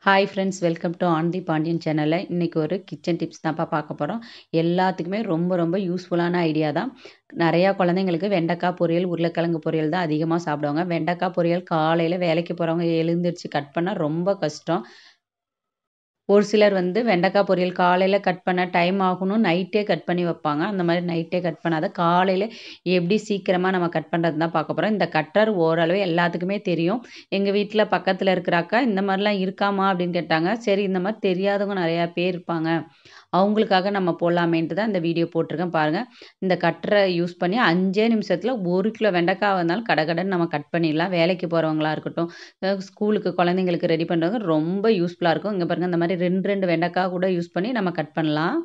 Hi friends, welcome to on the Pandian சேனலில். இன்றைக்கி ஒரு கிச்சன் டிப்ஸ் தான்ப்பா பார்க்க போகிறோம். எல்லாத்துக்குமே ரொம்ப ரொம்ப யூஸ்ஃபுல்லான ஐடியா தான். நிறையா குழந்தைங்களுக்கு வெண்டைக்காய் பொரியல், உருளைக்கிழங்கு பொரியல் தான் அதிகமாக சாப்பிடுவாங்க. வெண்டைக்காய் பொரியல் காலையில் வேலைக்கு போகிறவங்க எழுந்திரிச்சு கட் பண்ணால் ரொம்ப கஷ்டம். ஒரு சிலர் வந்து வெண்டைக்காய் பொரியல் காலையில் கட் பண்ண டைம் ஆகணும் நைட்டே கட் பண்ணி வைப்பாங்க. அந்த மாதிரி நைட்டே கட் பண்ணாத காலையில் எப்படி சீக்கிரமாக நம்ம கட் பண்ணுறது தான் பார்க்க போகிறோம். இந்த கட்டர் ஓரளவு எல்லாத்துக்குமே தெரியும். எங்கள் வீட்டில் பக்கத்தில் இருக்கிற அக்கா இந்த மாதிரிலாம் இருக்காமா அப்படின்னு கேட்டாங்க. சரி, இந்த மாதிரி தெரியாதவங்க நிறையா பேர் இருப்பாங்க, அவங்களுக்காக நம்ம போடலாமேன்ட்டு தான் இந்த வீடியோ போட்டிருக்கேன் பாருங்கள். இந்த கட்டரை யூஸ் பண்ணி 5 நிமிஷத்தில் 1 கிலோ வெண்டைக்காய் வந்தாலும் கடகடன்னு நம்ம கட் பண்ணிடலாம். வேலைக்கு போகிறவங்களா இருக்கட்டும், ஸ்கூலுக்கு குழந்தைங்களுக்கு ரெடி பண்ணுறவங்க ரொம்ப யூஸ்ஃபுல்லாக இருக்கும். இங்கே பாருங்கள், இந்த மாதிரி 2 வெண்டைக்காய் கூட யூஸ் பண்ணி நம்ம கட் பண்ணலாம்.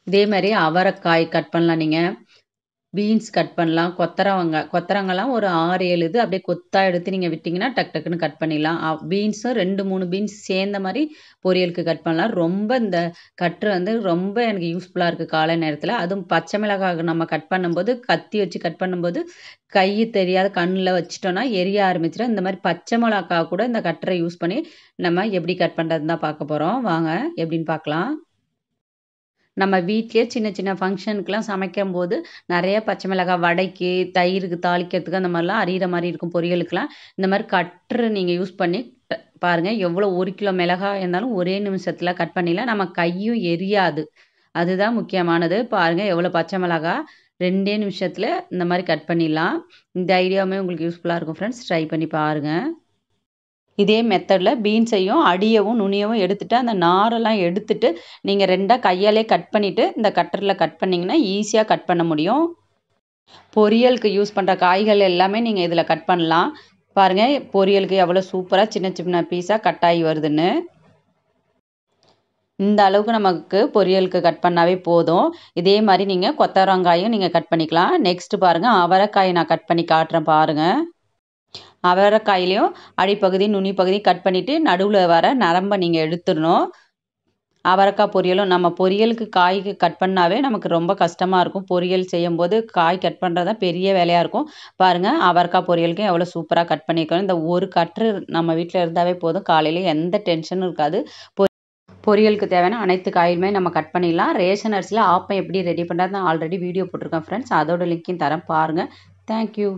இதே மாதிரி அவரைக்காய் கட் பண்ணலாம். நீங்கள் பீன்ஸ் கட் பண்ணலாம். கொத்தரவங்கலாம் ஒரு 6, 7 இது அப்படியே கொத்தா எடுத்து நீங்கள் விட்டிங்கன்னா டக் டக்குன்னு கட் பண்ணிடலாம். பீன்ஸும் 2, 3 பீன்ஸ் சேர்ந்த மாதிரி பொரியலுக்கு கட் பண்ணலாம். ரொம்ப இந்த கட்ரு வந்து ரொம்ப எனக்கு யூஸ்ஃபுல்லாக இருக்குது காலை நேரத்தில். அதுவும் பச்சை மிளகாய் நம்ம கட் பண்ணும்போது கத்தி வச்சு கட் பண்ணும்போது கை தெரியாத கண்ணில் வச்சிட்டோன்னா எரிய ஆரம்பிச்சிடும். இந்த மாதிரி பச்சை மிளகாய் கூட இந்த கட்டரை யூஸ் பண்ணி நம்ம எப்படி கட் பண்ணுறதுன்னு தான் பார்க்க போகிறோம். வாங்க எப்படின்னு பார்க்கலாம். நம்ம வீட்லயே சின்ன சின்ன ஃபங்க்ஷனுக்குலாம் சமைக்கும்போது நிறைய பச்சை மிளகாய் வடைக்கு, தயிருக்கு தாளிக்கிறதுக்கு அந்த மாதிரிலாம் அரியிற மாதிரி இருக்கும் பொரியலுக்குலாம். இந்த மாதிரி கட்ரு நீங்கள் யூஸ் பண்ணி பாருங்க, எவ்வளோ 1 கிலோ மிளகாய் இருந்தாலும் ஒரே நிமிஷத்தில் கட் பண்ணிடலாம். நம்ம கையும் எரியாது. அதுதான் முக்கியமானது. பாருங்க எவ்வளோ பச்சை மிளகாய் 2 நிமிஷத்தில் இந்த மாதிரி கட் பண்ணிடலாம். இந்த ஐடியாவுமே உங்களுக்கு யூஸ்ஃபுல்லாக இருக்கும் ஃப்ரெண்ட்ஸ். ட்ரை பண்ணி பாருங்க. இதே மெத்தடில் பீன்ஸையும் அடியவும் நுனியவும் எடுத்துட்டு அந்த நாரெல்லாம் எடுத்துட்டு நீங்கள் 2ஆ கையாலே கட் பண்ணிவிட்டு இந்த கட்டரில் கட் பண்ணிங்கன்னா ஈஸியாக கட் பண்ண முடியும். பொரியலுக்கு யூஸ் பண்ணுற காய்கள் எல்லாமே நீங்கள் இதில் கட் பண்ணலாம். பாருங்கள் பொரியலுக்கு எவ்வளோ சூப்பராக சின்ன சின்ன பீஸாக கட் ஆகி வருதுன்னு. இந்த அளவுக்கு நமக்கு பொரியலுக்கு கட் பண்ணாவே போதும். இதே மாதிரி நீங்கள் கொத்தவரங்காயும் நீங்கள் கட் பண்ணிக்கலாம். நெக்ஸ்ட்டு பாருங்கள், அவரைக்காயை நான் கட் பண்ணி காட்டுறேன் பாருங்கள். அவரைக்காயிலையும் அடிப்பகுதி நுனி பகுதி கட் பண்ணிவிட்டு நடுவில் வர நரம்பை நீங்கள் எடுத்துடணும். அவரைக்காய் பொரியலும் நம்ம பொரியலுக்கு காய்க்கு கட் பண்ணாவே நமக்கு ரொம்ப கஷ்டமாக இருக்கும். பொரியல் செய்யும்போது காய் கட் பண்ணுறது தான் பெரிய வேலையாக இருக்கும். பாருங்கள், அவரைக்காய் பொரியலுக்கும் எவ்வளோ சூப்பராக கட் பண்ணியிருக்கோம். இந்த ஒரு கட்ரு நம்ம வீட்டில் இருந்தாவே போதும். காலையில் எந்த டென்ஷனும் இருக்காது. பொரியலுக்கு தேவையான அனைத்து காயுமே நம்ம கட் பண்ணிடலாம். ரேஷன் அரிசியில் ஆப்பம் எப்படி ரெடி பண்ணுறது நான் ஆல்ரெடி வீடியோ போட்டிருக்கேன் ஃப்ரெண்ட்ஸ். அதோட லிங்க்கையும் தரேன் பாருங்கள். தேங்க்யூ.